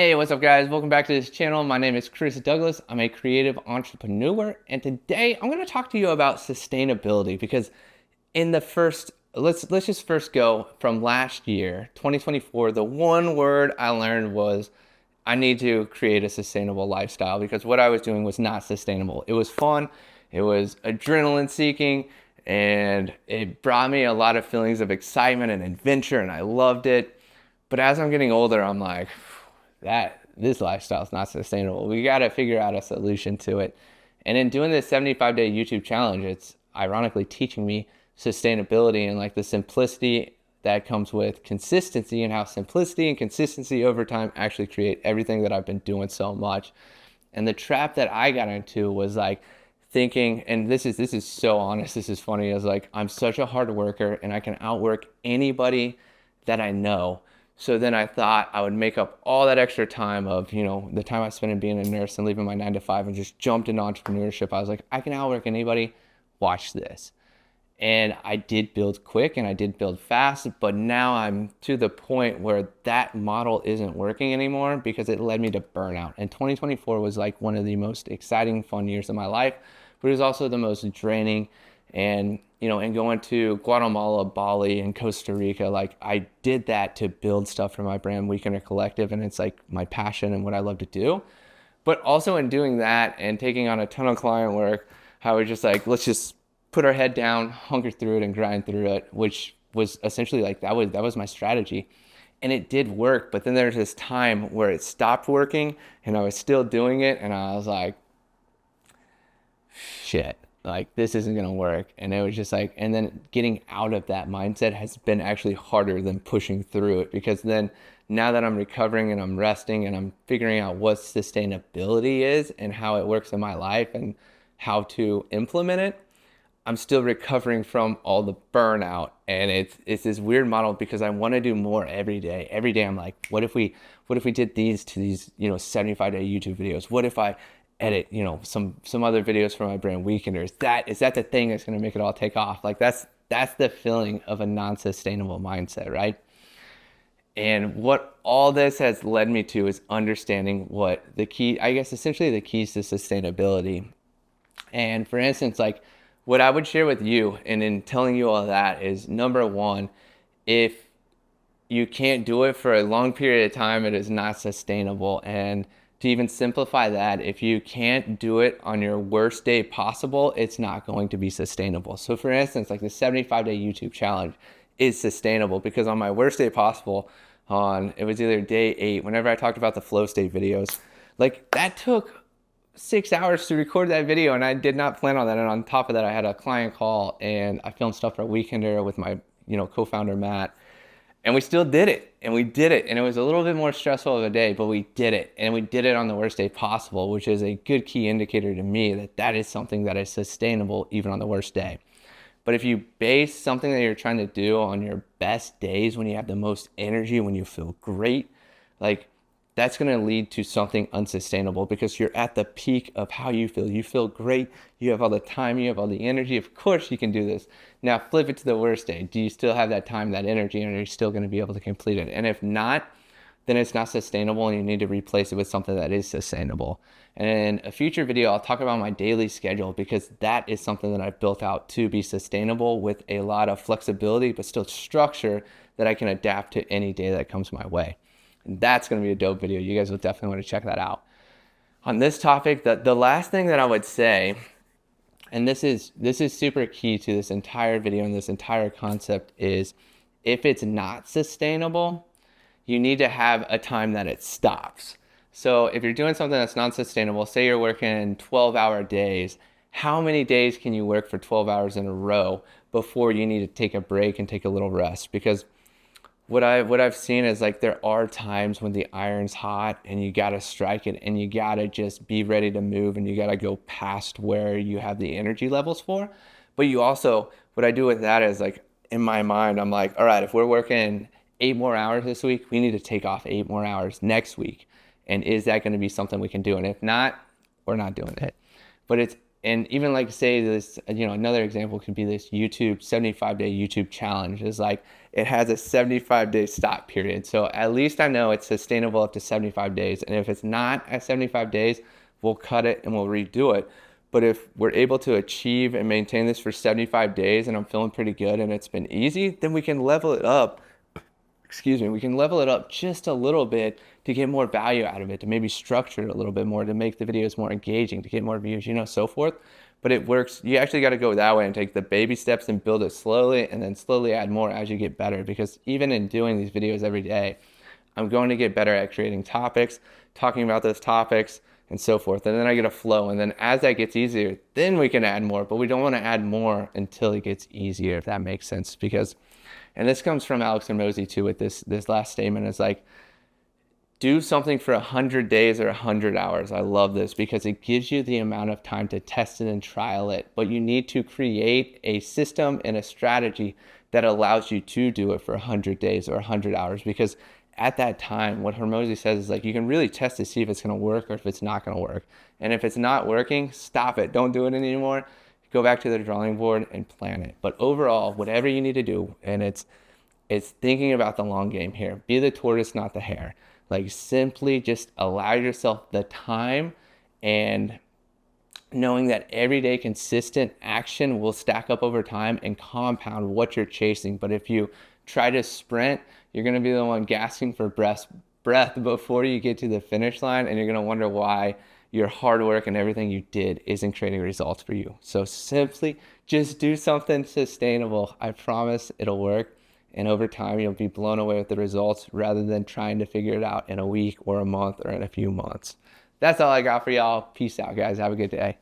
Hey, what's up guys? Welcome back to this channel. My name is Chris Douglas. I'm a creative entrepreneur, and today I'm going to talk to you about sustainability because in the first let's just first go from last year, 2024, the one word I learned was I need to create a sustainable lifestyle because what I was doing was not sustainable. It was fun, it was adrenaline seeking, and it brought me a lot of feelings of excitement and adventure, and I loved it. But as I'm getting older, I'm like, that this lifestyle is not sustainable. We got to figure out a solution to it. And in doing this 75-day YouTube challenge, it's ironically teaching me sustainability and like the simplicity that comes with consistency, and how simplicity and consistency over time actually create everything that I've been doing so much. And the trap that I got into was like thinking, and this is so honest, this is funny, is like I'm such a hard worker and I can outwork anybody that I know. So then I thought I would make up all that extra time of, the time I spent in being a nurse and leaving my 9 to 5 and just jumped into entrepreneurship. I was like, I can outwork anybody. Watch this. And I did build quick and I did build fast, but now I'm to the point where that model isn't working anymore because it led me to burnout. And 2024 was like one of the most exciting, fun years of my life, but it was also the most draining. And going to Guatemala, Bali, and Costa Rica, like I did that to build stuff for my brand, Weekender Collective, and it's like my passion and what I love to do. But also in doing that and taking on a ton of client work, I was just like, let's just put our head down, hunker through it, and grind through it, which was essentially like that was my strategy. And it did work, but then there's this time where it stopped working and I was still doing it, and I was like, shit, like this isn't gonna work. And it was just like, and then getting out of that mindset has been actually harder than pushing through it, because then now that I'm recovering and I'm resting and I'm figuring out what sustainability is and how it works in my life and how to implement it, I'm still recovering from all the burnout. And it's this weird model because I want to do more every day. Every day I'm like, what if we did these to these, 75-day YouTube videos? What if I edit, some other videos for my brand Weekender? Is that the thing that's going to make it all take off? Like that's the feeling of a non-sustainable mindset, right? And what all this has led me to is understanding what the key, I guess essentially the keys to sustainability. And for instance, like what I would share with you and in telling you all that is, number one, if you can't do it for a long period of time, it is not sustainable. And to even simplify that, if you can't do it on your worst day possible, it's not going to be sustainable. So for instance, like the 75-day YouTube challenge is sustainable because on my worst day possible, it was either day 8, whenever I talked about the flow state videos, like that took 6 hours to record that video, and I did not plan on that. And on top of that, I had a client call and I filmed stuff for Weekender with my, co-founder Matt. And we still did it, and we did it. And it was a little bit more stressful of a day, but we did it. And we did it on the worst day possible, which is a good key indicator to me that that is something that is sustainable even on the worst day. But if you base something that you're trying to do on your best days, when you have the most energy, when you feel great, like that's going to lead to something unsustainable because you're at the peak of how you feel. You feel great. You have all the time. You have all the energy. Of course you can do this. Now flip it to the worst day. Do you still have that time, that energy, and are you still going to be able to complete it? And if not, then it's not sustainable and you need to replace it with something that is sustainable. And in a future video, I'll talk about my daily schedule because that is something that I've built out to be sustainable with a lot of flexibility, but still structure that I can adapt to any day that comes my way. And that's going to be a dope video. You guys will definitely want to check that out. On this topic, the last thing that I would say, and this is super key to this entire video and this entire concept, is if it's not sustainable, you need to have a time that it stops. So if you're doing something that's non-sustainable, say you're working 12-hour days, how many days can you work for 12 hours in a row before you need to take a break and take a little rest? Because what I've seen is like there are times when the iron's hot and you gotta strike it and you gotta just be ready to move and you gotta go past where you have the energy levels for. But you also, what I do with that is like in my mind, I'm like, all right, if we're working 8 more hours this week, we need to take off 8 more hours next week. And is that going to be something we can do? And if not, we're not doing it. But it's And even like say this, another example could be this YouTube 75-day YouTube challenge is like it has a 75-day stop period. So at least I know it's sustainable up to 75 days. And if it's not at 75 days, we'll cut it and we'll redo it. But if we're able to achieve and maintain this for 75 days and I'm feeling pretty good and it's been easy, then we can level it up. Excuse me, we can level it up just a little bit to get more value out of it, to maybe structure it a little bit more, to make the videos more engaging, to get more views, so forth. But it works. You actually got to go that way and take the baby steps and build it slowly and then slowly add more as you get better. Because even in doing these videos every day, I'm going to get better at creating topics, talking about those topics, and so forth. And then I get a flow. And then as that gets easier, then we can add more. But we don't want to add more until it gets easier, if that makes sense. Because, and this comes from Alex Hormozi too with this last statement, is like, do something for 100 days or 100 hours. I love this because it gives you the amount of time to test it and trial it. But you need to create a system and a strategy that allows you to do it for 100 days or 100 hours. Because at that time, what Hormozi says is like, you can really test to see if it's going to work or if it's not going to work. And if it's not working, stop it. Don't do it anymore. Go back to the drawing board and plan it. But overall, whatever you need to do, and it's thinking about the long game here. Be the tortoise, not the hare. Like simply just allow yourself the time, and knowing that everyday consistent action will stack up over time and compound what you're chasing. But if you try to sprint, you're going to be the one gasping for breath before you get to the finish line, and you're going to wonder why your hard work and everything you did isn't creating results for you. So simply just do something sustainable. I promise it'll work. And over time, you'll be blown away with the results rather than trying to figure it out in a week or a month or in a few months. That's all I got for y'all. Peace out, guys. Have a good day.